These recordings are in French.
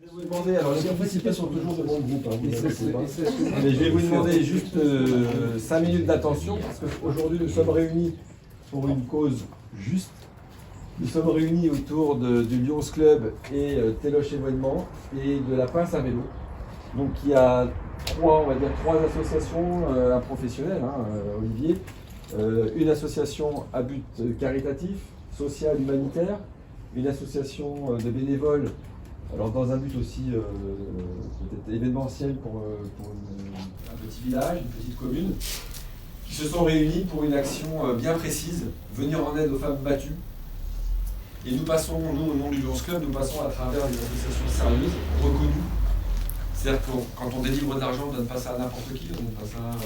Je vais vous demander, alors les participants sont toujours de mon groupe, hein, vous inquiétez pas. Mais je vais vous demander juste 5 minutes d'attention, parce qu'aujourd'hui nous sommes réunis pour une cause juste. Nous sommes réunis autour du Lions Club et Téloche Événement et de la Pince à vélo. Donc il y a trois associations, un professionnel, Olivier, une association à but caritatif, social, humanitaire, une association de bénévoles, alors dans un but aussi peut-être événementiel pour un petit village, une petite commune, qui se sont réunis pour une action bien précise, venir en aide aux femmes battues. Et nous passons, nous au nom du Lions Club, nous passons à travers des associations sérieuses, reconnues. C'est-à-dire que quand on délivre de l'argent, on ne donne pas ça à n'importe qui, on ne donne pas ça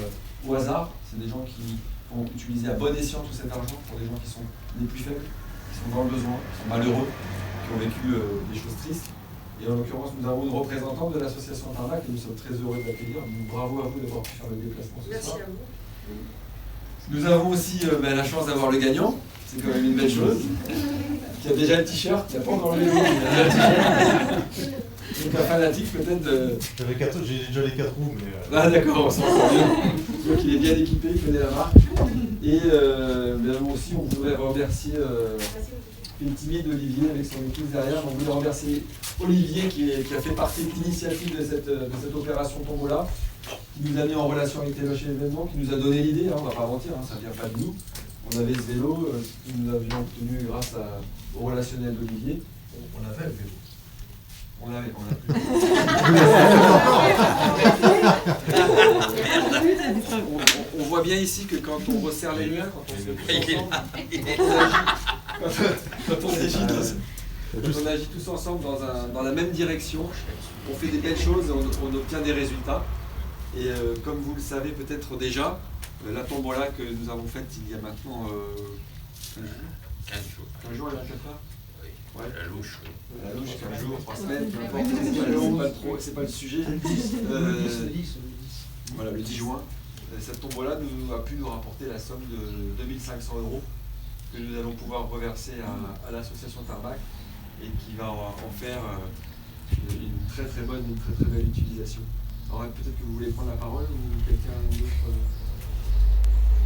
au hasard. C'est des gens qui vont utiliser à bon escient tout cet argent pour des gens qui sont les plus faibles, qui sont dans le besoin, qui sont malheureux, qui ont vécu des choses tristes. Et en l'occurrence, nous avons une représentante de l'association Tarmac et nous sommes très heureux de l'accueillir. Bravo à vous d'avoir pu faire le déplacement ce soir. Merci à vous. Nous avons aussi la chance d'avoir le gagnant, c'est quand même une belle chose, qui a déjà le t-shirt, qui n'a pas encore le vélo, mais il a déjà le t-shirt. Donc un fanatique peut-être de... J'ai déjà les 4 roues, mais... Ah d'accord, on s'en sort bien. Donc il est bien équipé, il connaît la marque. Et moi aussi, on voudrait remercier une timide Olivier avec son équipe derrière. On voudrait remercier Olivier qui a fait partie de l'initiative de cette opération Tombola, qui nous a mis en relation avec Téloche Événement, qui nous a donné l'idée, on ne va pas mentir, ça ne vient pas de nous. On avait ce vélo que nous avions obtenu grâce au relationnel d'Olivier. On avait le vélo. On a on voit bien ici que quand on resserre les liens, quand on agit tous ensemble dans la même direction, on fait des belles choses et on obtient des résultats. Et comme vous le savez peut-être déjà, la tombola que nous avons faite il y a maintenant 15 jours, il y a 4 heures. Ouais. La louche, oui. La louche, 15 jours, 3 semaines, peu importe, c'est pas le sujet. Voilà, le 10 juin. Cette tombola a pu nous rapporter la somme de 2500 € que nous allons pouvoir reverser à l'association Tarmac et qui va en faire une très belle utilisation. Alors peut-être que vous voulez prendre la parole ou quelqu'un d'autre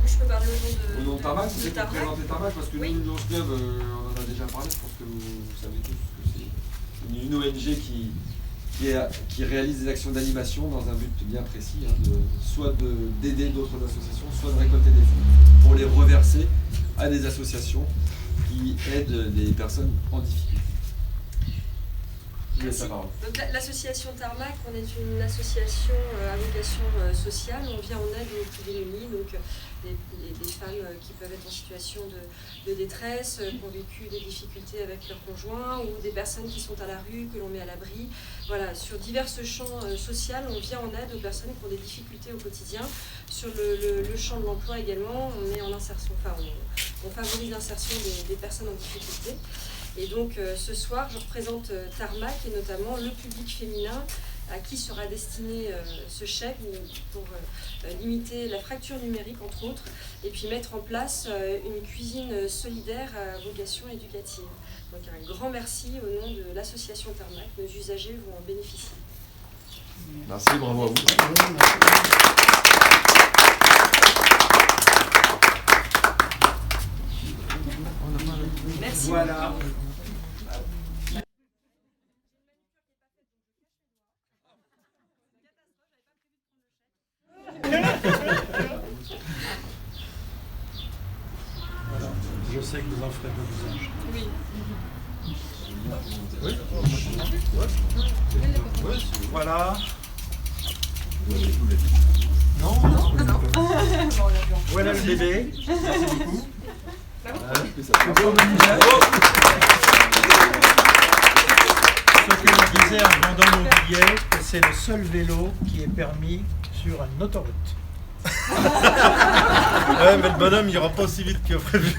Je peux parler au nom de Tarmac, vous êtes présenter Tarmac parce que oui. Nous, le Lions Club, on en a déjà parlé, je pense que vous savez tous que c'est une ONG qui réalise des actions d'animation dans un but bien précis, soit d'aider d'autres associations, soit de récolter des fonds pour les reverser à des associations qui aident des personnes en difficulté. L'association Tarmac, on est une association à vocation sociale, on vient en aide aux plus démunis, donc des femmes qui peuvent être en situation de détresse, qui ont vécu des difficultés avec leur conjoint, ou des personnes qui sont à la rue, que l'on met à l'abri. Voilà, sur divers champs sociaux, on vient en aide aux personnes qui ont des difficultés au quotidien. Sur le champ de l'emploi également, on est en insertion, on favorise l'insertion des personnes en difficulté. Et donc ce soir, je représente Tarmac et notamment le public féminin à qui sera destiné ce chèque pour limiter la fracture numérique entre autres et puis mettre en place une cuisine solidaire à vocation éducative. Donc un grand merci au nom de l'association Tarmac, nos usagers vont en bénéficier. Merci, bravo à vous. Merci. Voilà. Je sais que vous en ferez bon usage. Oui. Voilà. Non. Voilà le bébé. Merci beaucoup. Ce que je disais en vendant mon billet, que c'est le seul vélo qui est permis sur une autoroute. Ouais, mais le bonhomme il ira pas aussi vite que prévu.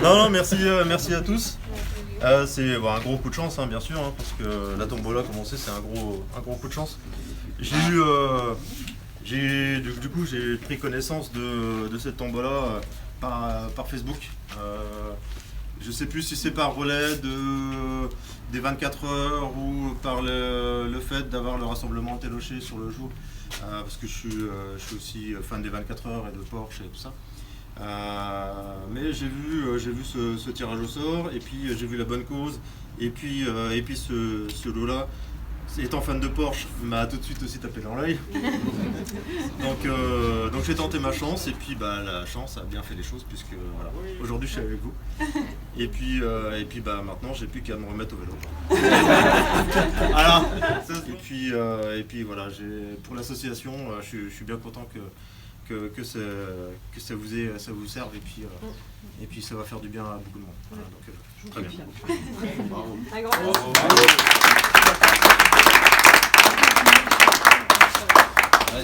Non, merci à tous. C'est un gros coup de chance, bien sûr, parce que la tombola, comme on sait, c'est un gros coup de chance. Du coup, j'ai pris connaissance de cette tombola par Facebook. Je sais plus si c'est par relais des 24 heures ou par le fait d'avoir le rassemblement téloché sur le jour, parce que je suis aussi fan des 24 heures et de Porsche et tout ça. Mais j'ai vu ce tirage au sort, et puis j'ai vu la bonne cause, et puis ce lot-là, étant fan de Porsche, m'a tout de suite aussi tapé dans l'œil. Donc j'ai tenté ma chance, et puis la chance a bien fait les choses, puisque voilà, aujourd'hui je suis avec vous. Et puis maintenant j'ai plus qu'à me remettre au vélo. Voilà. Et puis voilà, pour l'association, je suis bien content que ça vous serve, et puis ça va faire du bien à beaucoup de monde. Voilà, donc, très bien. Bravo. Un grand merci. Ouais.